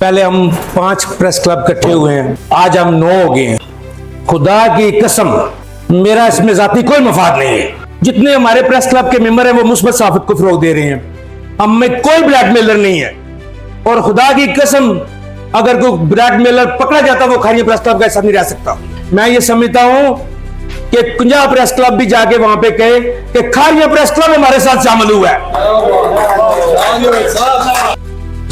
पहले हम 5 press club इकट्ठे हुए हैं, आज हम 9 हो गए हैं। खुदा की कसम मेरा इसमें जाती कोई मफाद नहीं है। जितने हमारे प्रेस क्लब के मेंबर हैं वो मुस्बत सहाफत को फरोग दे रहे हैं, हम में कोई ब्लैकमेलर नहीं है। और खुदा की कसम अगर कोई ब्लैकमेलर पकड़ा जाता वो खारिया प्रेस क्लब का हिस्सा नहीं रह सकता। मैं ये समझता हूं कि पंजाब प्रेस क्लब भी जाके वहां पे कहे कि खारिया प्रेस क्लब हमारे साथ शामिल हुआ है।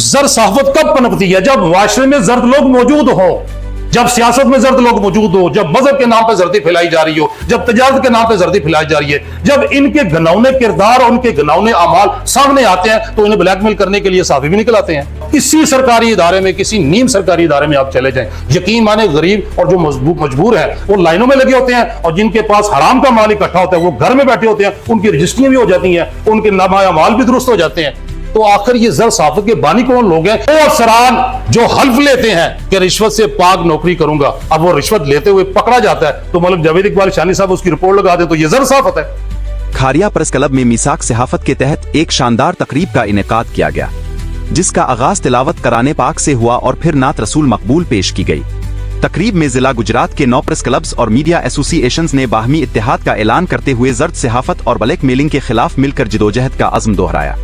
जर सहाफत कब पनपती है? जब वाशरे में जर्द लोग मौजूद हो, जब सियासत में जर्द लोग मौजूद हो, जब मजहब के नाम पर जर्दी फैलाई जा रही हो, जब तजारत के नाम पर जर्दी फैलाई जा रही है, जब इनके घनौने किरदार और उनके घनौने अमाल सामने आते हैं तो इन्हें ब्लैकमेल करने के लिए सहाफी भी निकल आते हैं। किसी सरकारी इदारे में, किसी नीम सरकारी इदारे में आप चले जाएं, यकीन माने गरीब और जो मजबूर है वो लाइनों में लगे होते हैं, और जिनके पास हराम का माल इकट्ठा होता है वो घर में बैठे होते हैं, उनकी रजिस्ट्रियां भी हो जाती हैं, उनके नामा माल भी दुरुस्त हो जाते हैं। तो आखिर ये जर सहाफत के बानी कौन लोग हैं? वो अफसरान जो हल्फ लेते हैं कि रिश्वत से पाक नौकरी करूंगा, अब वो रिश्वत लेते हुए पकड़ा जाता है तो मतलब जावेद इकबाल शानी साहब उसकी रिपोर्ट लगा दे तो ये जर सहाफत है। खारिया प्रेस क्लब में मीसाक सहाफत के तहत एक शानदार तकरीब का इनेकाद किया गया, जिसका आगाज तिलावत कराने पाक से हुआ और फिर नात रसूल मकबूल पेश की गई। तकरीब में जिला गुजरात के 9 प्रेस क्लब्स और मीडिया एसोसिएशंस ने बाहमी इत्तेहाद का ऐलान करते हुए जर्द सहाफत और ब्लैक मेलिंग के खिलाफ मिलकर जिदोजहद का अज़्म दोहराया।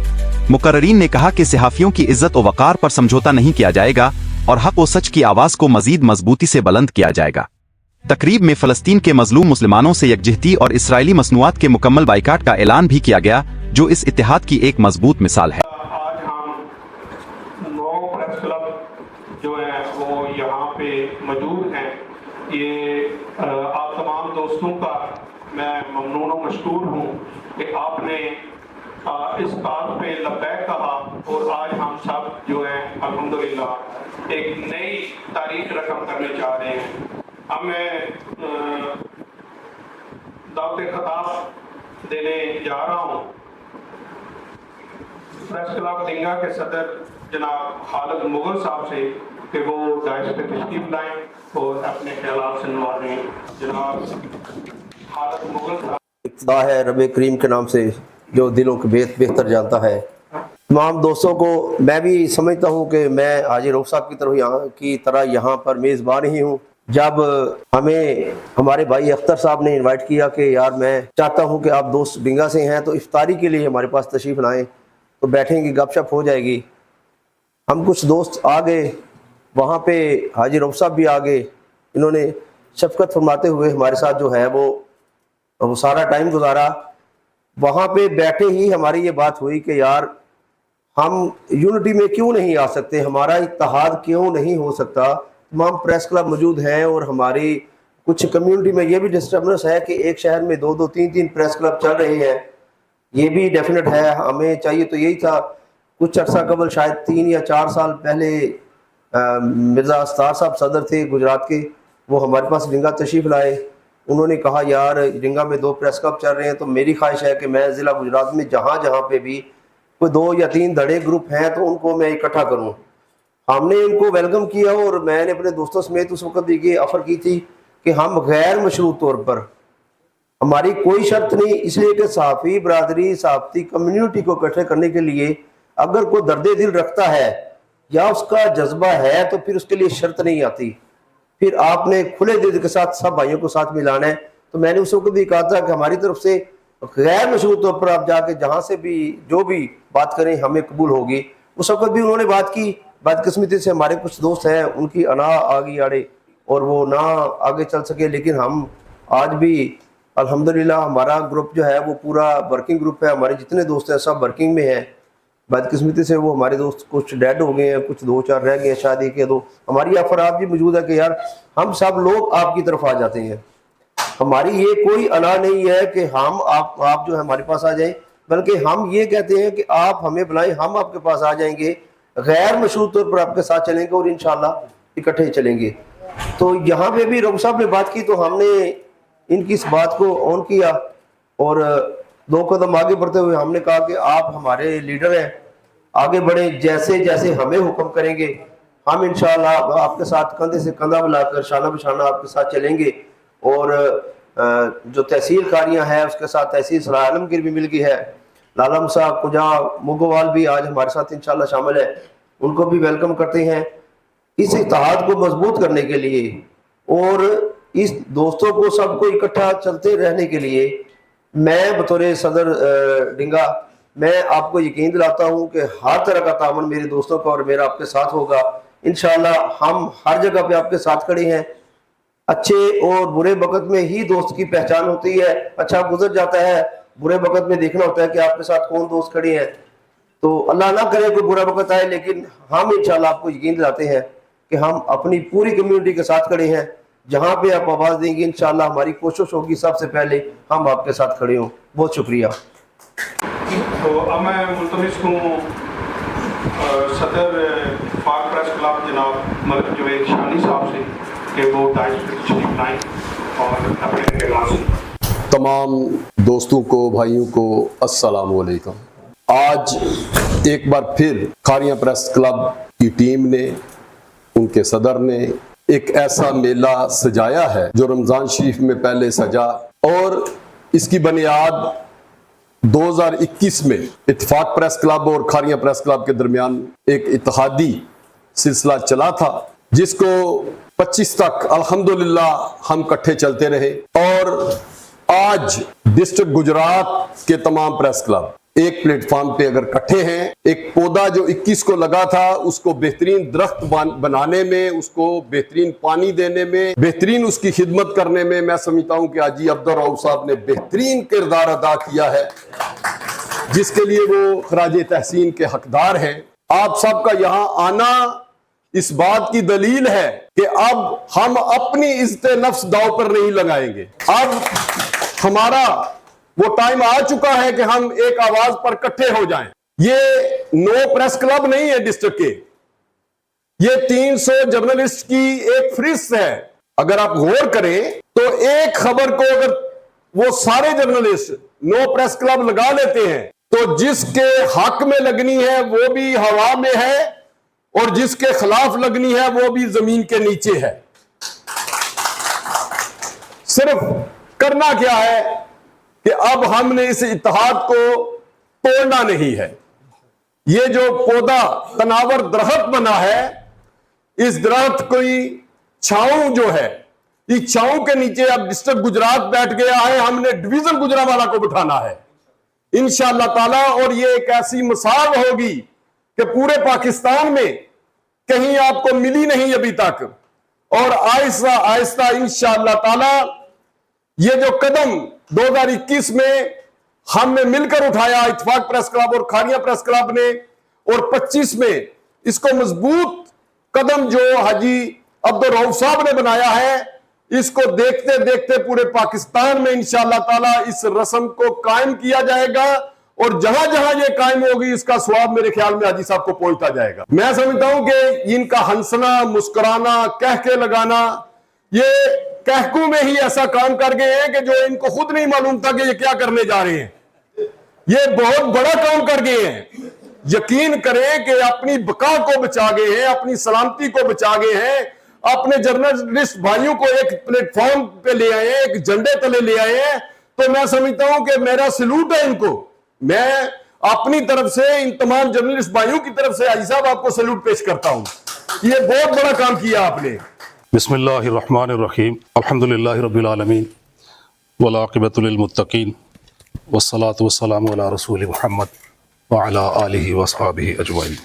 मुकर्ररीन ने कहा कि सहाफियों की इज्जत और वक़ार पर समझौता नहीं किया जाएगा और हक और सच की आवाज को मजीद मजबूती से बुलंद किया जाएगा। तकरीब में फलस्तीन के मजलूम मुसलमानों से यकजहती और इसराइली मसनूआत के मुकम्मल बाइकाट का ऐलान भी किया गया, जो इस इत्तेहाद की एक मजबूत मिसाल है। आज हम 9 प्रेस क्लब जो है वो यहाँ पे मौजूद हैं। ये आप तमाम दोस्तों का मैं ममनून और मशकूर हूँ कि आपने इस कार पे लब्बैक कहा, और आज हम सब जो है अल्हम्दुलिल्लाह एक नई तारीख रकम करने जा रहे हैं। अब मैं दावत खिताब देने जा रहा हूँ प्रेस क्लब दिंगा के सदर जनाब खालिद मुगल साहब से कि वो डायस पे तशरीफ लाएं और अपने ख्यालात से नवाजें। जनाब खालिद मुगल साहब। इब्तिदा है रब करीम के नाम से जो दिलों के बेहतर जानता है। तमाम दोस्तों को मैं भी समझता हूँ कि मैं हाजी रऊफ साहब की तरह यहाँ पर मेज़बान ही हूँ। जब हमें हमारे भाई अख्तर साहब ने इनवाइट किया कि यार मैं चाहता हूँ कि आप दोस्त डिंगा से हैं तो इफ्तारी के लिए हमारे पास तशरीफ़ लाएँ तो बैठेंगे, गपशप हो जाएगी। हम कुछ दोस्त आ गए, वहाँ पे हाजी रऊफ साहब भी आ गए। इन्होंने शफकत फरमाते हुए हमारे साथ जो है वो सारा टाइम गुजारा। वहाँ पे बैठे ही हमारी ये बात हुई कि यार हम यूनिटी में क्यों नहीं आ सकते, हमारा इत्तेहाद क्यों नहीं हो सकता। तमाम प्रेस क्लब मौजूद हैं और हमारी कुछ कम्युनिटी में ये भी डिस्टर्बेंस है कि एक शहर में 2-2 3-3 प्रेस क्लब चल रहे हैं, ये भी डेफिनेट है। हमें चाहिए तो यही था। कुछ अर्सा कबल शायद 3 या 4 साल पहले मिर्ज़ा अस्तार साहब सदर थे गुजरात के, वो हमारे पास डिंगा तशरीफ़ लाए। उन्होंने कहा यार डिंगा में 2 प्रेस क्लब चल रहे हैं तो मेरी ख्वाहिश है कि मैं ज़िला गुजरात में जहाँ जहाँ पे भी कोई 2 या 3 धड़े ग्रुप हैं तो उनको मैं इकट्ठा करूँ। हमने इनको वेलकम किया और मैंने अपने दोस्तों समेत उस वक्त ये ऑफ़र की थी कि हम गैर मशरूत तौर पर, हमारी कोई शर्त नहीं, इसलिए कि सहाफ़ी बरादरी सहाफ़ती कम्यूनिटी को इकट्ठे करने के लिए अगर कोई दर्द दिल रखता है या उसका जज्बा है तो फिर उसके लिए शर्त नहीं आती। फिर आपने खुले दिल के साथ सब भाइयों को साथ मिलाना है। तो मैंने उस वक्त भी कहा था कि हमारी तरफ से गैर मशरूत तौर पर आप जाके जहाँ से भी जो भी बात करें हमें कबूल होगी। उस वक्त भी उन्होंने बात की। बदकिस्मती से हमारे कुछ दोस्त हैं उनकी अना आ गई आड़े और वो ना आगे चल सके, लेकिन हम आज भी अल्हम्दुलिल्लाह हमारा ग्रुप जो है वो पूरा वर्किंग ग्रुप है। हमारे जितने दोस्त हैं सब वर्किंग में हैं। बदकिस्मती से वो हमारे दोस्त कुछ डेड हो गए हैं, कुछ 2-4 रह गए हैं, शादी के 2। हमारी अफराद भी मौजूद है कि यार हम सब लोग आपकी तरफ आ जाते हैं। हमारी ये कोई अना नहीं है कि हम आप जो है हमारे पास आ जाएं, बल्कि हम ये कहते हैं कि आप हमें बुलाएं, हम आपके पास आ जाएंगे, गैर मशरूत तौर पर आपके साथ चलेंगे और इंशाल्लाह इकट्ठे चलेंगे। तो यहाँ पे भी रऊफ साहब ने बात की तो हमने इनकी इस बात को ऑन किया और 2 कदम आगे बढ़ते हुए हमने कहा कि आप हमारे लीडर हैं, आगे बढ़े, जैसे जैसे हमें हुक्म करेंगे हम इंशाल्लाह आपके साथ कंधे से कंधा मिलाकर शाना बशाना आपके साथ चलेंगे। और जो तहसील कारियाँ हैं उसके साथ तहसील सलाह आलमगीर भी मिल गई है। लाला मुसा कुजा मुगवाल भी आज हमारे साथ इंशाल्लाह शामिल है, उनको भी वेलकम करते हैं। इस इत्तेहाद को मजबूत करने के लिए और इस दोस्तों को सबको इकट्ठा चलते रहने के लिए मैं बतौर सदर डिंगा मैं आपको यकीन दिलाता हूँ कि हर तरह का तामन मेरे दोस्तों का और मेरा आपके साथ होगा। इंशाअल्लाह हम हर जगह पे आपके साथ खड़े हैं। अच्छे और बुरे वक्त में ही दोस्त की पहचान होती है। अच्छा गुजर जाता है, बुरे वक्त में देखना होता है कि आपके साथ कौन दोस्त खड़े हैं। तो अल्लाह ना करे कोई बुरा वक्त आए, लेकिन हम इंशाअल्लाह आपको यकीन दिलाते हैं कि हम अपनी पूरी कम्युनिटी के साथ खड़े हैं। जहाँ पे आप आवाज़ देंगे इंशाअल्लाह हमारी कोशिश होगी सबसे पहले हम आपके साथ खड़े हों। बहुत शुक्रिया। तो अब मैं मुल्तमिस हूँ सदर पाक प्रेस क्लब जनाब मलिक जवेद शानी साहब से कि वो दाइश शरीफ लाएँ और अपने एलान। तमाम दोस्तों को, भाइयों को अस्सलाम वालेकुम। आज एक बार फिर खारियां प्रेस क्लब की टीम ने, उनके सदर ने एक ऐसा मेला सजाया है जो रमज़ान शरीफ में पहले सजा और इसकी बुनियाद 2021 में इत्तेफाक प्रेस क्लब और खारियां प्रेस क्लब के दरमियान एक इत्तेहादी सिलसिला चला था, जिसको 25 तक अल्हम्दुलिल्लाह हम इकट्ठे चलते रहे। और आज डिस्ट्रिक्ट गुजरात के तमाम प्रेस क्लब एक प्लेटफॉर्म पे अगर इकट्ठे हैं, एक पौधा जो 21 को लगा था उसको बेहतरीन दरख्त बनाने में, उसको बेहतरीन पानी देने में, बेहतरीन उसकी खिदमत करने में मैं समझता हूं कि हाजी अब्दुल रऊफ साहब ने बेहतरीन किरदार अदा किया है, जिसके लिए वो खराज तहसीन के हकदार हैं। आप सबका यहाँ आना इस बात की दलील है कि अब हम अपनी इज्जत नफ्स दाव पर नहीं लगाएंगे। अब हमारा वो टाइम आ चुका है कि हम एक आवाज पर इकट्ठे हो जाएं। ये 9 प्रेस क्लब नहीं है डिस्ट्रिक्ट के, ये 300 जर्नलिस्ट की एक फहरिस्त है। अगर आप गौर करें तो एक खबर को अगर वो सारे जर्नलिस्ट 9 प्रेस क्लब लगा लेते हैं तो जिसके हक में लगनी है वो भी हवा में है और जिसके खिलाफ लगनी है वो भी जमीन के नीचे है। सिर्फ करना क्या है कि अब हमने इस इत्तेहाद को तोड़ना नहीं है। ये जो पौधा तनावर दरख्त बना है, इस दरख्त की छांव जो है, इस छांव के नीचे अब डिस्ट्रिक्ट गुजरात बैठ गया है, हमने डिवीजन गुजरावाला को बिठाना है इंशाअल्लाह ताला। और ये एक ऐसी मिसाल होगी कि पूरे पाकिस्तान में कहीं आपको मिली नहीं अभी तक। और आहिस्ता आहिस्ता इंशाअल्लाह ताला ये जो कदम 2021 में हमने मिलकर उठाया, इत्तेफाक प्रेस क्लब और खारियां प्रेस क्लब ने, और 25 में इसको मजबूत कदम जो हाजी अब्दुल रऊफ साहब ने बनाया है, इसको देखते देखते पूरे पाकिस्तान में इंशाअल्लाह ताला इस रस्म को कायम किया जाएगा। और जहां जहां ये कायम होगी इसका स्वाब मेरे ख्याल में हाजी साहब को पहुंचता जाएगा। मैं समझता हूं कि इनका हंसना, मुस्कुराना, कहके लगाना, ये कहकू में ही ऐसा काम कर गए हैं कि जो इनको खुद नहीं मालूम था कि ये क्या करने जा रहे हैं। ये बहुत बड़ा काम कर गए हैं। यकीन करें कि अपनी बका को बचा गए हैं, अपनी सलामती को बचा गए हैं, अपने जर्नलिस्ट भाइयों को एक प्लेटफॉर्म पे ले आए हैं, एक झंडे तले ले आए हैं। तो मैं समझता हूं कि मेरा सैल्यूट है इनको। मैं अपनी तरफ से इन तमाम जर्नलिस्ट भाइयों की तरफ से हाजी साहब आपको सैल्यूट पेश करता हूं। ये बहुत बड़ा काम किया आपने। बिस्मिल्लाहिर्रहमानिर्रहीम, अल्हम्दुलिल्लाहि रब्बिल आलमीन वल आक़िबतु लिल मुत्तक़ीन वस्सलातु वस्सलामु अला रसूल मुहम्मद व अला आलिहि व अस्हाबिहि अजमईन।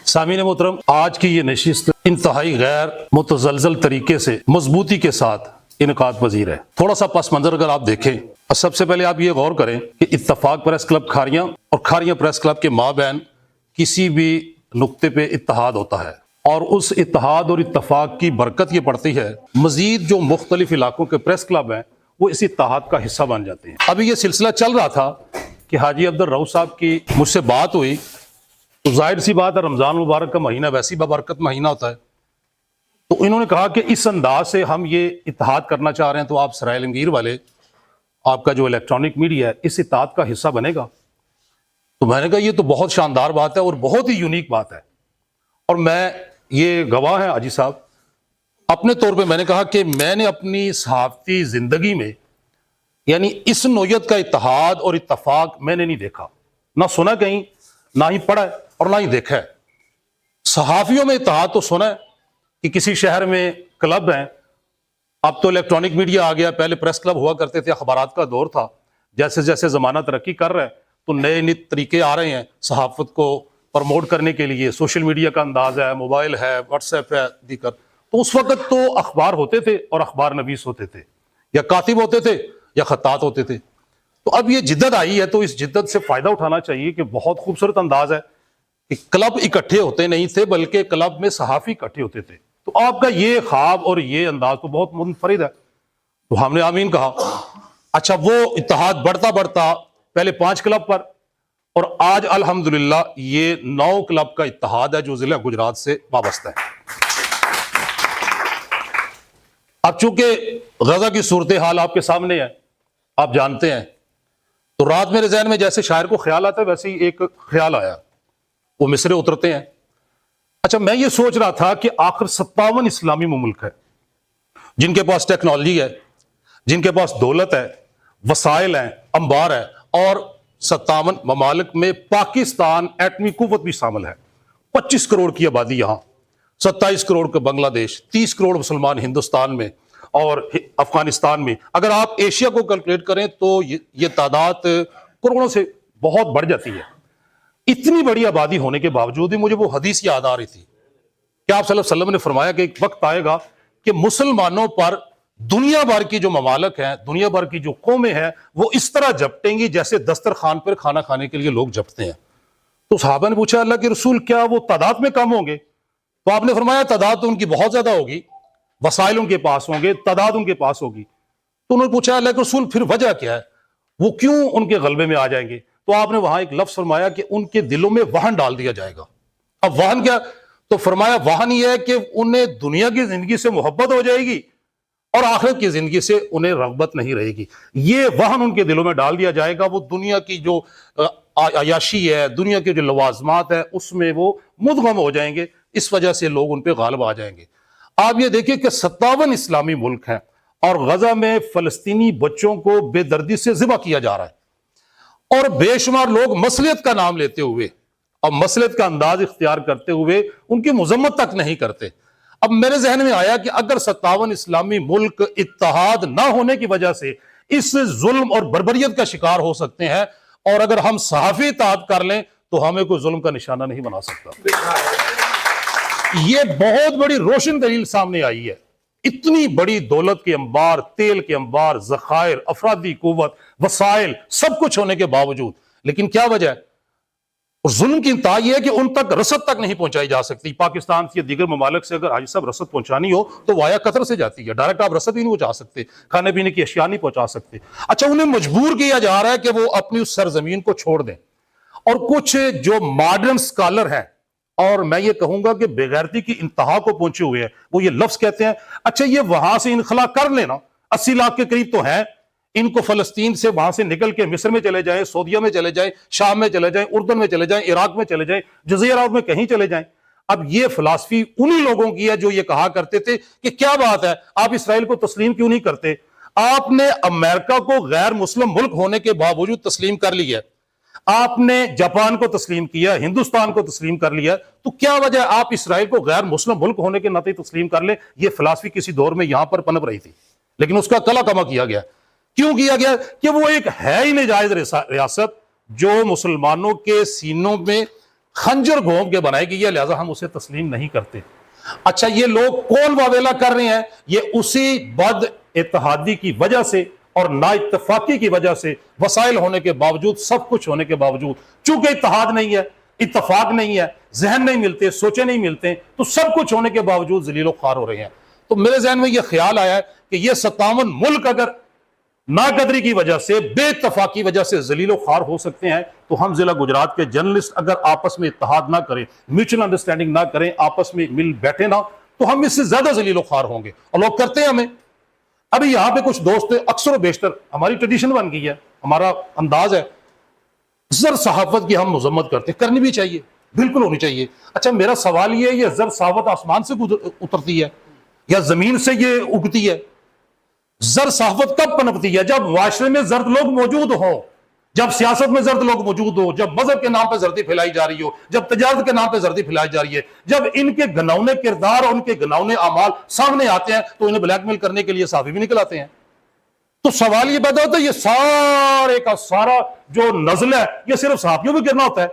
सामीन मोहतरम, आज की ये नशिस्त इंतहाई गैर मुतज़लज़ल तरीके से मजबूती के साथ इनकाद पजीर है। थोड़ा सा पस मंजर अगर आप देखें, और सबसे पहले आप ये गौर करें कि इत्तेफाक प्रेस क्लब खारियां और खारियां प्रेस क्लब के माबैन किसी भी नुक्ते पे इत्तेहाद होता है, और उस इत्तेहाद और इत्तेफाक की बरकत ये पड़ती है मजीद जो मुख्तलिफ इलाकों के प्रेस क्लब हैं वो इस इत्तेहाद का हिस्सा बन जाते हैं। अभी ये सिलसिला चल रहा था कि हाजी अब्दुल रऊफ साहब की मुझसे बात हुई, तो जाहिर सी बात है रमज़ान मुबारक का महीना वैसी बबरकत महीना होता है, तो इन्होंने कहा कि इस अंदाज से हम ये इत्तेहाद करना चाह रहे हैं, तो आप सराय आलमगीर वाले, आपका जो इलेक्ट्रॉनिक मीडिया है, इस इत्तेहाद का हिस्सा बनेगा। तो मैंने कहा ये तो बहुत शानदार बात है और बहुत ही यूनिक बात है, और मैं ये गवाह है हाजी साहब अपने तौर पे। मैंने कहा कि मैंने अपनी सहाफ़ती ज़िंदगी में यानी इस नौयत का इत्तेहाद और इत्तेफाक मैंने नहीं देखा, ना सुना कहीं, ना ही पढ़ा और ना ही देखा है। सहाफ़ियों में इत्तेहाद तो सुना है, کہ کسی شہر میں کلب ہیں، اب تو الیکٹرانک میڈیا آ گیا، پہلے پریس کلب ہوا کرتے تھے، اخبارات کا دور تھا، جیسے جیسے زمانہ ترقی کر رہا ہے تو نئے نئے طریقے آ رہے ہیں صحافت کو پروموٹ کرنے کے لیے، سوشل میڈیا کا انداز ہے، موبائل ہے، واٹس ایپ ہے دیگر۔ تو اس وقت تو اخبار ہوتے تھے اور اخبار نویس ہوتے تھے، یا کاتب ہوتے تھے یا خطاط ہوتے تھے۔ تو اب یہ جدت آئی ہے تو اس جدت سے فائدہ اٹھانا چاہیے کہ بہت خوبصورت انداز ہے کہ کلب اکٹھے ہوتے نہیں تھے بلکہ کلب میں صحافی اکٹھے ہوتے تھے۔ تو آپ کا یہ خواب اور یہ انداز تو بہت منفرد ہے، تو ہم نے آمین کہا۔ اچھا، وہ اتحاد بڑھتا بڑھتا پہلے 5 کلب پر، اور آج الحمدللہ یہ 9 کلب کا اتحاد ہے جو ضلع گجرات سے وابستہ ہے۔ اب چونکہ غزہ کی صورتحال آپ کے سامنے ہے، آپ جانتے ہیں، تو رات میرے ذہن میں جیسے شاعر کو خیال آتا ہے ویسے ہی ایک خیال آیا، وہ مصرے اترتے ہیں۔ اچھا، میں یہ سوچ رہا تھا کہ آخر 57 اسلامی ممالک ہے جن کے پاس ٹیکنالوجی ہے، جن کے پاس دولت ہے، وسائل ہیں، انبار ہے، اور 57 ممالک میں پاکستان ایٹمی قوت بھی شامل ہے۔ 25 کروڑ کی آبادی یہاں، 27 کروڑ کا بنگلہ دیش، 30 کروڑ مسلمان ہندوستان میں اور افغانستان میں۔ اگر آپ ایشیا کو کیلکولیٹ کریں تو یہ تعداد کروڑوں سے بہت بڑھ جاتی ہے۔ اتنی بڑی آبادی ہونے کے باوجود ہی مجھے وہ حدیث یاد آ رہی تھی کہ آپ صلی اللہ علیہ وسلم نے فرمایا کہ ایک وقت آئے گا کہ مسلمانوں پر دنیا بھر کی جو ممالک ہیں، دنیا بھر کی جو قومیں ہیں، وہ اس طرح جپٹیں گی جیسے دسترخوان پر کھانا کھانے کے لیے لوگ جپتے ہیں۔ تو صحابہ نے پوچھا اللہ کے رسول کیا وہ تعداد میں کم ہوں گے؟ تو آپ نے فرمایا تعداد تو ان کی بہت زیادہ ہوگی، وسائل ان کے پاس ہوں گے، تعداد ان کے پاس ہوگی۔ تو انہوں نے پوچھا اللہ کے رسول پھر وجہ کیا ہے، وہ کیوں ان کے غلبے میں آ جائیں گے؟ تو آپ نے وہاں ایک لفظ فرمایا کہ ان کے دلوں میں وہن ڈال دیا جائے گا۔ اب وہن کیا؟ تو فرمایا وہن یہ ہے کہ انہیں دنیا کی زندگی سے محبت ہو جائے گی اور آخرت کی زندگی سے انہیں رغبت نہیں رہے گی۔ یہ وہن ان کے دلوں میں ڈال دیا جائے گا، وہ دنیا کی جو عیاشی ہے، دنیا کے جو لوازمات ہے، اس میں وہ مدغم ہو جائیں گے، اس وجہ سے لوگ ان پہ غالب آ جائیں گے۔ آپ یہ دیکھیں کہ 57 اسلامی ملک ہیں اور غزہ میں فلسطینی بچوں کو بے دردی سے ذبح کیا جا رہا ہے، اور بے شمار لوگ مصلیت کا نام لیتے ہوئے اور مصلیت کا انداز اختیار کرتے ہوئے ان کی مذمت تک نہیں کرتے۔ اب میرے ذہن میں آیا کہ اگر 57 اسلامی ملک اتحاد نہ ہونے کی وجہ سے اس ظلم اور بربریت کا شکار ہو سکتے ہیں، اور اگر ہم صحافی اتحاد کر لیں تو ہمیں کوئی ظلم کا نشانہ نہیں بنا سکتا۔ یہ بہت بڑی روشن دلیل سامنے آئی ہے۔ اتنی بڑی دولت کے انبار، تیل کے انبار، ذخائر، افرادی قوت، وسائل، سب کچھ ہونے کے باوجود، لیکن کیا وجہ ہے؟ اور ظلم کی انتہا یہ ہے کہ ان تک رسد تک نہیں پہنچائی جا سکتی۔ پاکستان سے دیگر ممالک سے اگر حاجی صاحب رسد پہنچانی ہو تو وایا قطر سے جاتی ہے، ڈائریکٹ آپ رسد بھی نہیں پہنچا سکتے، کھانے پینے کی اشیاء نہیں پہنچا سکتے۔ اچھا، انہیں مجبور کیا جا رہا ہے کہ وہ اپنی اس سرزمین کو چھوڑ دیں، اور کچھ جو ماڈرن سکالر ہیں، اور میں یہ کہوں گا کہ بےغیرتی کی انتہا کو پہنچے ہوئے ہیں، وہ یہ لفظ کہتے ہیں اچھا یہ وہاں سے انخلا کر لینا، 80 لاکھ کے قریب تو ہیں، ان کو فلسطین سے وہاں سے نکل کے مصر میں چلے جائیں، سعودیہ میں چلے جائیں، شام میں چلے جائیں، اردن میں چلے جائیں، عراق میں چلے جائیں، جزیرہ عرب میں کہیں چلے جائیں۔ اب یہ فلسفی انہی لوگوں کی ہے جو یہ کہا کرتے تھے کہ کیا بات ہے آپ اسرائیل کو تسلیم کیوں نہیں کرتے؟ آپ نے امریکہ کو غیر مسلم ملک ہونے کے باوجود تسلیم کر لیا، آپ نے جاپان کو تسلیم کیا، ہندوستان کو تسلیم کر لیا، تو کیا وجہ ہے آپ اسرائیل کو غیر مسلم ملک ہونے کے ناطے تسلیم کر لیں؟ یہ فلسفی کسی دور میں یہاں پر پنپ رہی تھی، لیکن اس کا کلا کما کیا گیا۔ کیوں کیا گیا؟ کہ وہ ایک ہے ہی ناجائز ریاست جو مسلمانوں کے سینوں میں خنجر گھونپ کے بنائی گئی ہے، لہذا ہم اسے تسلیم نہیں کرتے۔ اچھا، یہ لوگ کون واویلا کر رہے ہیں؟ یہ اسی بد اتحادی کی وجہ سے اور نا اتفاقی کی وجہ سے، وسائل ہونے کے باوجود، سب کچھ ہونے کے باوجود، چونکہ اتحاد نہیں ہے، اتفاق نہیں ہے، ذہن نہیں ملتے، سوچے نہیں ملتے، تو سب کچھ ہونے کے باوجود ذلیل و خوار ہو رہے ہیں۔ تو میرے ذہن میں یہ خیال آیا ہے کہ یہ 57 ملک اگر ناقدری کی وجہ سے، بے اتفاقی کی وجہ سے ذلیل و خوار ہو سکتے ہیں، تو ہم ضلع گجرات کے جرنلسٹ اگر آپس میں اتحاد نہ کریں، میوچل انڈرسٹینڈنگ نہ کریں، آپس میں مل بیٹھے نہ، تو ہم اس سے زیادہ ذلیل و خوار ہوں گے، اور لوگ کرتے ہیں ہمیں۔ ابھی یہاں پہ کچھ دوست اکثر و بیشتر، ہماری ٹریڈیشن بن گئی ہے، ہمارا انداز ہے، زر صحافت کی ہم مذمت کرتے ہیں، کرنی بھی چاہیے، بالکل ہونی چاہیے۔ اچھا، میرا سوال یہ ہے، یہ زر صحافت آسمان سے اترتی ہے یا زمین سے یہ اگتی ہے؟ زر صحافت کب پنپتی ہے؟ جب معاشرے میں زرد لوگ موجود ہوں، جب سیاست میں زرد لوگ موجود ہو، جب مذہب کے نام پہ زردی پھیلائی جا رہی ہو، جب تجارت کے نام پہ زردی پھیلائی جا رہی ہے، جب ان کے گھنونے کردار اور ان کے گھنونے اعمال سامنے آتے ہیں تو انہیں بلیک میل کرنے کے لیے صحافی بھی نکل آتے ہیں. تو سوال یہ پیدا ہوتا ہے یہ سارے کا سارا جو نزل ہے یہ صرف صحافیوں میں گرنا ہوتا ہے.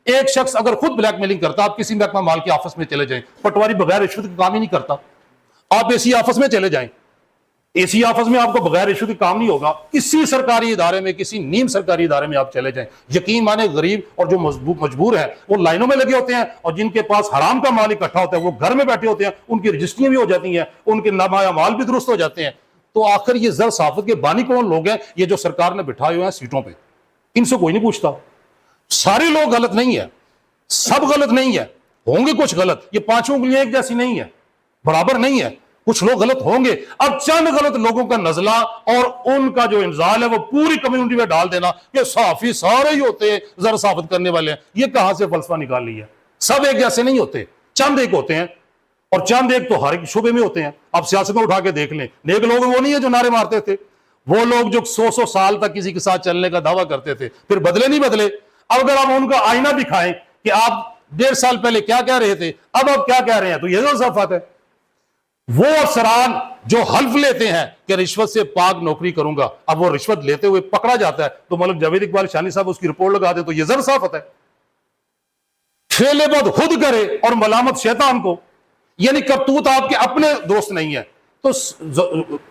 ایک شخص اگر خود بلیک میلنگ کرتا، آپ کسی محکمہ مال کے آفس میں چلے جائیں، پٹواری بغیر رشوت کا کام ہی نہیں کرتا. آپ اے سی آفس میں چلے جائیں، اے سی آفس میں آپ کو بغیر رشوت کا کام نہیں ہوگا. کسی سرکاری ادارے میں، کسی نیم سرکاری ادارے میں آپ چلے جائیں، یقین مانے غریب اور جو مجبور ہیں وہ لائنوں میں لگے ہوتے ہیں، اور جن کے پاس حرام کا مال اکٹھا ہوتا ہے وہ گھر میں بیٹھے ہوتے ہیں، ان کی رجسٹریاں بھی ہو جاتی ہیں، ان کے نامہ اعمال بھی درست ہو جاتے ہیں. تو آخر یہ زر صحافت کے بانی کون لوگ ہیں؟ یہ جو سرکار نے بٹھائے ہوئے ہیں سیٹوں پہ، ان سے کوئی نہیں پوچھتا. سارے لوگ غلط نہیں ہے، سب غلط نہیں ہے، ہوں گے کچھ غلط. یہ پانچوں انگلیاں ایک جیسی نہیں ہے، برابر نہیں ہے، کچھ لوگ غلط ہوں گے. اب چند غلط لوگوں کا نزلہ اور ان کا جو انزال ہے وہ پوری کمیونٹی میں ڈال دینا کہ صحافی سارے ہی ہوتے ہیں زر ثابت کرنے والے ہیں، یہ کہاں سے فلسفہ نکال لی ہے؟ سب ایک جیسے نہیں ہوتے، چند ایک ہوتے ہیں، اور چند ایک تو ہر ایک شعبے میں ہوتے ہیں. اب سیاست میں اٹھا کے دیکھ لیں، نیک لوگ وہ نہیں ہے جو نعرے مارتے تھے، وہ لوگ جو 100 سال تک کسی کے ساتھ چلنے کا دعویٰ کرتے تھے پھر بدلے نہیں بدلے. اب اگر آپ ان کا آئینہ دکھائیں کہ آپ 1.5 سال پہلے کیا کہہ رہے تھے، اب آپ کیا کہہ رہے ہیں، تو یہ زر صحافت ہے. وہ افسران جو حلف لیتے ہیں کہ رشوت سے پاک نوکری کروں گا، اب وہ رشوت لیتے ہوئے پکڑا جاتا ہے تو ملک جاوید اقبال شانی صاحب اس کی رپورٹ لگا دے تو یہ زر صحافت ہے. فعل بد خود کرے اور ملامت شیطان کو، یعنی کرتوت آپ کے اپنے دوست نہیں ہے. تو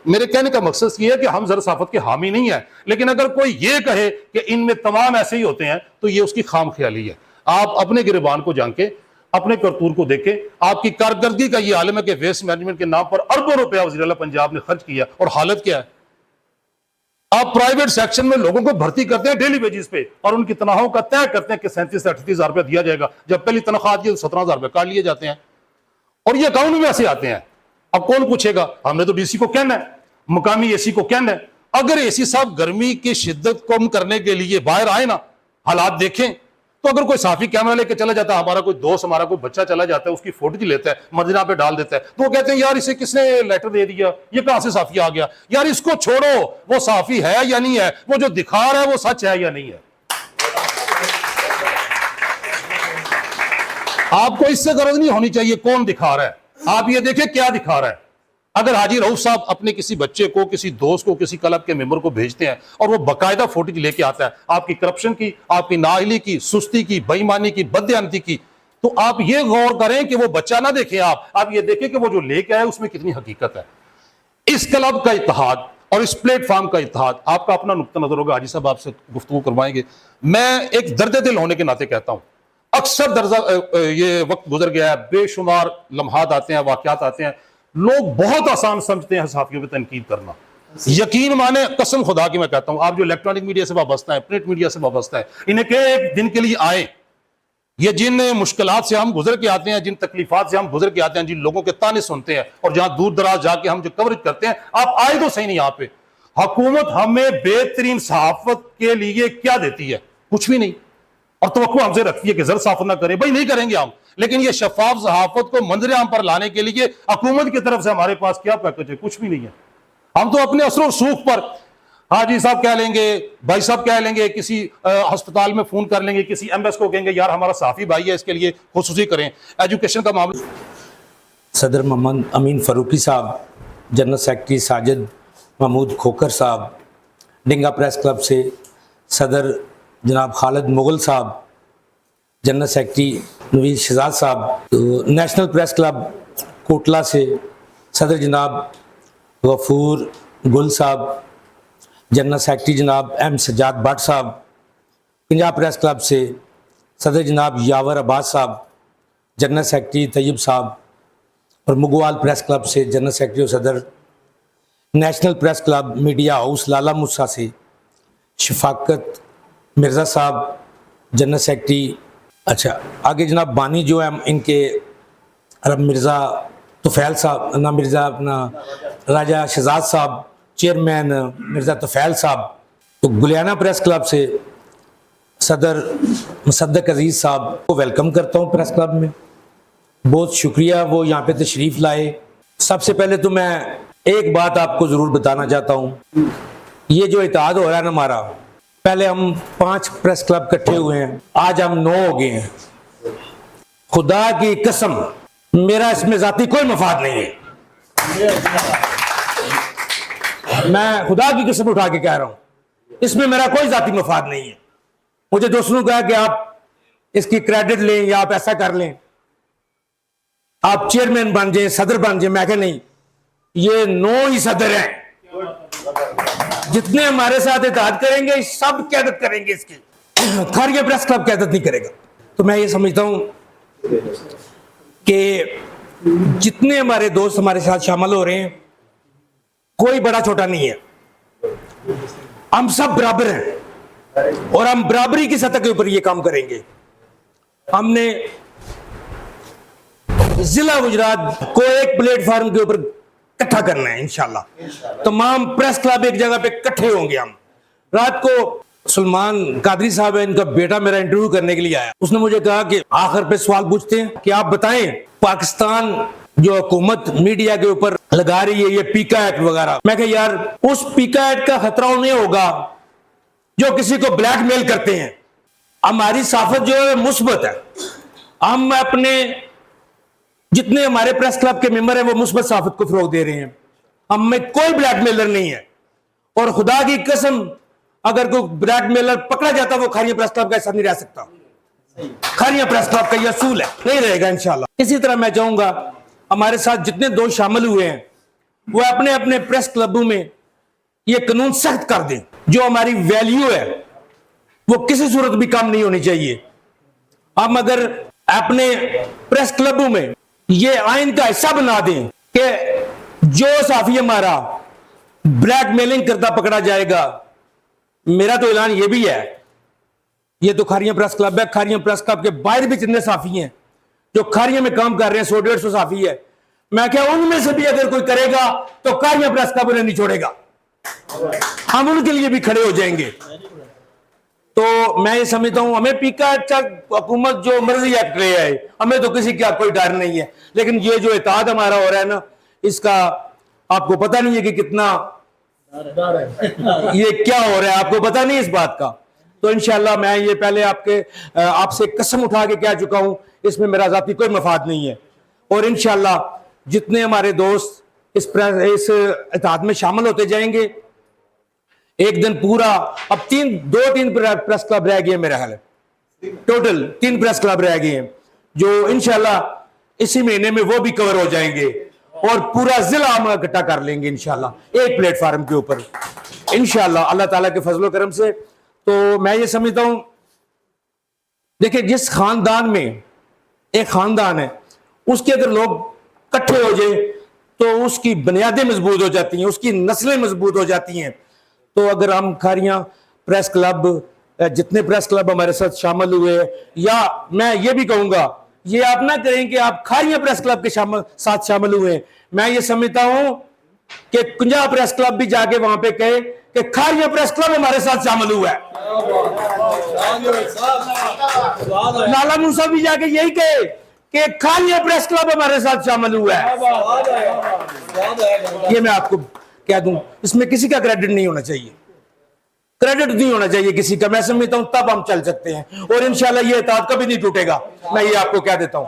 میرے کہنے کا مقصد یہ ہے کہ ہم زر صحافت کے حامی نہیں ہیں، لیکن اگر کوئی یہ کہے کہ ان میں تمام ایسے ہی ہوتے ہیں تو یہ اس کی خام خیالی ہے. آپ اپنے گریبان کو جان کے، اپنے کرتور کو دیکھیں. آپ کی کارکردگی کا یہ عالم ہے کہ ویسٹ مینجمنٹ کے نام پر اربوں روپیہ وزیر اعلیٰ پنجاب نے خرچ کیا، اور حالت کیا ہے؟ آپ پرائیویٹ سیکشن میں لوگوں کو بھرتی کرتے ہیں ڈیلی ویجز پہ، اور ان کی تنخواہوں کا طے کرتے ہیں کہ 37 سے 38 ہزار روپیہ دیا جائے گا. جب پہلی تنخواہ آتی ہے تو 17 ہزار روپیہ کاٹ لیے جاتے ہیں، اور یہ اکاؤنٹ میں ایسے آتے ہیں. اب کون پوچھے گا؟ ہم نے تو ڈی سی کو کہنا ہے، مقامی اے سی کو کہنا ہے. اگر اے سی صاحب گرمی کی شدت کم کرنے کے لیے باہر آئے نا، حالات دیکھیں، تو اگر کوئی صحافی کیمرہ لے کے چلا جاتا ہے، ہمارا کوئی دوست، ہمارا کوئی بچہ چلا جاتا ہے، اس کی فوٹوج لیتا ہے، مدینہ پہ ڈال دیتا ہے، تو وہ کہتے ہیں یار اسے کس نے لیٹر دے دیا، یہ کہاں سے صحافی آ گیا؟ یار اس کو چھوڑو، وہ صحافی ہے یا نہیں ہے، وہ جو دکھا رہا ہے وہ سچ ہے یا نہیں ہے. آپ کو اس سے غرض نہیں ہونی چاہیے کون دکھا رہا ہے، آپ یہ دیکھیں کیا دکھا رہا ہے. اگر حاجی رؤوف صاحب اپنے کسی بچے کو، کسی دوست کو، کسی کلب کے ممبر کو بھیجتے ہیں اور وہ باقاعدہ فوٹوج لے کے آتا ہے آپ کی کرپشن کی، آپ کی نااہلی کی، سستی کی، بے ایمانی کی، بددیانتی کی، تو آپ یہ غور کریں کہ وہ بچہ نہ دیکھیں، آپ یہ دیکھیں کہ وہ جو لے کے آئے اس میں کتنی حقیقت ہے. اس کلب کا اتحاد اور اس پلیٹ فارم کا اتحاد، آپ کا اپنا نقطہ نظر ہوگا. حاجی صاحب آپ سے گفتگو کروائیں گے. میں ایک درد دل ہونے کے ناطے کہتا ہوں، اکثر یہ وقت گزر گیا ہے، بے شمار لمحات آتے ہیں، واقعات آتے ہیں، لوگ بہت آسان سمجھتے ہیں صحافیوں پہ تنقید کرنا. یقین مانے، قسم خدا کی میں کہتا ہوں، آپ جو الیکٹرانک میڈیا سے وابستہ ہیں، پرنٹ میڈیا سے وابستہ ہیں، انہیں کہ ایک دن کے لیے آئیں، یہ جن مشکلات سے ہم گزر کے آتے ہیں، جن تکلیفات سے ہم گزر کے آتے ہیں، جن لوگوں کے تانے سنتے ہیں، اور جہاں دور دراز جا کے ہم جو کوریج کرتے ہیں، آپ آئے تو صحیح نہیں یہاں پہ. حکومت ہمیں بہترین صحافت کے لیے کیا دیتی ہے؟ کچھ بھی نہیں، اور توقع ہم سے رکھتی ہے کہ زر صحافت نہ کریں. بھائی نہیں کریں گے ہم، لیکن یہ شفاف صحافت کو منظر عام پر لانے کے لیے حکومت کی طرف سے ہمارے پاس کیا پیکج ہے؟ کچھ بھی نہیں ہے. ہم تو اپنے اثر و رسوخ پر حاجی صاحب کہہ لیں گے، بھائی صاحب کہہ لیں گے، کسی ہسپتال میں فون کر لیں گے، کسی ایم ایس کو کہیں گے یار ہمارا صحافی بھائی ہے، اس کے لیے خصوصی کریں. ایجوکیشن کا معاملہ، صدر محمد امین فاروقی صاحب، جنرل سیکرٹری ساجد محمود کھوکر صاحب، ڈنگا پریس کلب سے صدر جناب خالد مغل صاحب، جنرل سیکرٹری نوید شہزاد صاحب، نیشنل پریس کلب کوٹلہ سے صدر جناب غفور گل صاحب، جنرل سیکرٹری جناب ایم سجاد بٹ صاحب، پنجاب پریس کلب سے صدر جناب یاور عباس صاحب، جنرل سیکرٹری طیب صاحب، اور مغوال پریس کلب سے جنرل سیکرٹری اور صدر national press club media house Lala Musa سے شفاقت مرزا صاحب، جنرل سیکرٹری. اچھا آگے جناب بانی جو ہیں ان کے عرب مرزا طفیل صاحب، نا مرزا اپنا راجہ شہزاد صاحب، چیئرمین مرزا طفیل صاحب. تو گلیانہ پریس کلب سے صدر مصدق عزیز صاحب کو ویلکم کرتا ہوں پریس کلب میں. بہت شکریہ وہ یہاں پہ تشریف لائے. سب سے پہلے تو میں ایک بات آپ کو ضرور بتانا چاہتا ہوں، یہ جو اتحاد ہو رہا ہے نا ہمارا، पहले हम 5 प्रेस क्लब इकट्ठे हुए हैं, आज हम 9 हो गए हैं। खुदा की कसम मेरा इसमें जाती कोई मफाद नहीं है। मैं खुदा की कसम उठा के कह रहा हूं, इसमें मेरा कोई जाती मफाद नहीं है। मुझे दोस्तों ने कहा कि आप इसकी क्रेडिट लें या आप ऐसा कर लें, आप चेयरमैन बन जाए, सदर बन जाए। मैं कहा नहीं, ये 9 ही सदर हैं। जितने हमारे साथ इत्तेहाद करेंगे सब क़यादत करेंगे इसकी। खारिया प्रेस क्लब क़यादत नहीं करेगा। तो मैं ये समझता हूं कि जितने हमारे दोस्त हमारे साथ शामिल हो रहे हैं, कोई बड़ा छोटा नहीं है, हम सब बराबर हैं और हम बराबरी की सतह के ऊपर ये काम करेंगे। हमने जिला गुजरात को एक प्लेटफार्म के ऊपर इकट्ठा करना है इंशाल्लाह। तमाम प्रेस क्लब एक जगह पे इकट्ठे होंगे हम। रात को सलमान कादरी साहब है, इनका बेटा मेरा इंटरव्यू करने के लिए आया। उसने मुझे कहा कि आखिर पे सवाल पूछते हैं कि आप बताएं, पाकिस्तान जो हुकूमत मीडिया के ऊपर लगा रही है ये पीका एक्ट वगैरह। मैं कहा यार, उस पीका एक्ट का खतरा उन्हें होगा जो किसी को ब्लैकमेल करते हैं। हमारी साफत जो है मुस्बत है। हम अपने जितने हमारे प्रेस क्लब के मेंबर हैं वो मुस्बत साफत को फरोग दे रहे हैं। हम में कोई ब्लैकमेलर नहीं है और खुदा की कसम अगर कोई ब्लैकमेलर पकड़ा जाता वो खारिया प्रेस क्लब का ऐसा नहीं रह सकता। खारिया प्रेस क्लब का यह असूल है, नहीं रहेगा इंशाल्लाह। इसी तरह मैं चाहूंगा हमारे साथ जितने दोस्त शामिल हुए हैं वो अपने अपने प्रेस क्लबों में ये कानून सख्त कर दें। जो हमारी वैल्यू है वो किसी सूरत भी कम नहीं होनी चाहिए। हम अगर अपने प्रेस क्लबों में ये आइन का हिस्सा बना दें कि जो साफी हमारा ब्लैकमेलिंग करता पकड़ा जाएगा, मेरा तो ऐलान ये भी है, ये तो खारिया प्रेस क्लब है, खारिया प्रेस क्लब के बाहर भी जितने साफी हैं जो खारिया में काम कर रहे हैं, 100-150 साफी है, मैं क्या उनमें से भी अगर कोई करेगा तो खारिया प्रेस क्लब उन्हें नहीं छोड़ेगा। हम उनके लिए भी खड़े हो जाएंगे। तो मैं ये समझता हूं हमें पीका हुकूमत जो मर्जी एक्ट ले आए, हमें तो किसी का कोई डर नहीं है। लेकिन ये जो इत्तेहाद हमारा हो रहा है ना, इसका आपको पता नहीं है कि कितना ये क्या हो रहा है, आपको पता नहीं इस बात का। तो इंशाल्लाह मैं ये पहले आपसे कसम उठा के कह चुका हूं, इसमें मेरा जाती कोई मफाद नहीं है। और इंशाल्लाह जितने हमारे दोस्त इस इत्तेहाद में शामिल होते जाएंगे, एक दिन पूरा, अब 2-3 प्रेस क्लब रह गए मेरा ख्याल है, टोटल 3 प्रेस क्लब रह गए हैं जो इंशाल्लाह इसी महीने में वो भी कवर हो जाएंगे और पूरा जिला हम इकट्ठा कर लेंगे इंशाल्लाह एक प्लेटफार्म के ऊपर इंशाल्लाह अल्लाह ताला के फजलो करम से। तो मैं ये समझता हूं, देखिए जिस खानदान में एक खानदान है उसके अगर लोग इकट्ठे हो जाए तो उसकी बुनियादें मजबूत हो जाती हैं, उसकी नस्लें मजबूत हो जाती हैं। तो अगर हम खारिया प्रेस क्लब, जितने प्रेस क्लब हमारे साथ शामिल हुए, या मैं ये भी कहूंगा ये आप ना करें कि आप खारिया प्रेस क्लब के साथ शामिल हुए, मैं ये समझता हूं कि कुंजा प्रेस क्लब भी जाके वहां पे कहे कि खारिया प्रेस क्लब हमारे साथ शामिल हुआ है। नाला मूसा भी जाके यही कहे कि खारिया प्रेस क्लब हमारे साथ शामिल हुआ है। ये मैं आपको कह दूं, इसमें किसी का क्रेडिट नहीं होना चाहिए, क्रेडिट नहीं होना चाहिए किसी का। मैं समझता हूं तब हम चल सकते हैं और इंशाल्लाह ये इत्तेहाद कभी नहीं टूटेगा। मैं ये आपको कह देता हूं,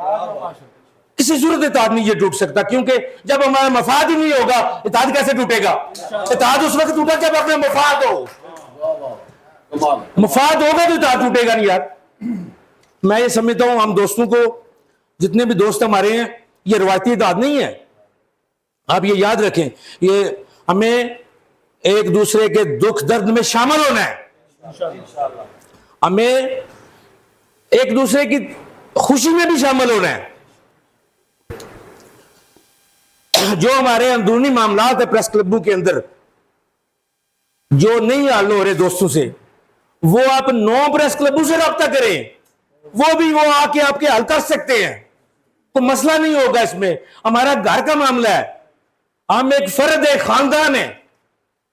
किसी सूरत इत्तेहाद नहीं ये टूट सकता, क्योंकि जब हमारा मफाद ही नहीं होगा इत्तेहाद कैसे टूटेगा? इत्तेहाद उस वक्त टूटा जब अपने मफाद हो, मफाद होगा तो इत्तेहाद टूटेगा नहीं यार। मैं ये समझता हूं हम दोस्तों को, जितने भी दोस्त हमारे हैं, ये रवायती इत्तेहाद नहीं है। आप ये याद रखें, ये हमें एक दूसरे के दुख दर्द में शामिल होना है, हमें एक दूसरे की खुशी में भी शामिल होना है। जो हमारे अंदरूनी मामलात है प्रेस क्लबों के अंदर जो नहीं हल हो रहे दोस्तों से, वो आप 9 प्रेस क्लबों से रब्ता करें, वो आके आपके हल कर सकते हैं, तो मसला नहीं होगा। इसमें हमारा घर का मामला है, हम एक फर्द है, खानदान है,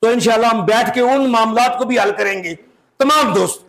तो इंशाल्लाह हम बैठ के उन मामलात को भी हल करेंगे तमाम दोस्त।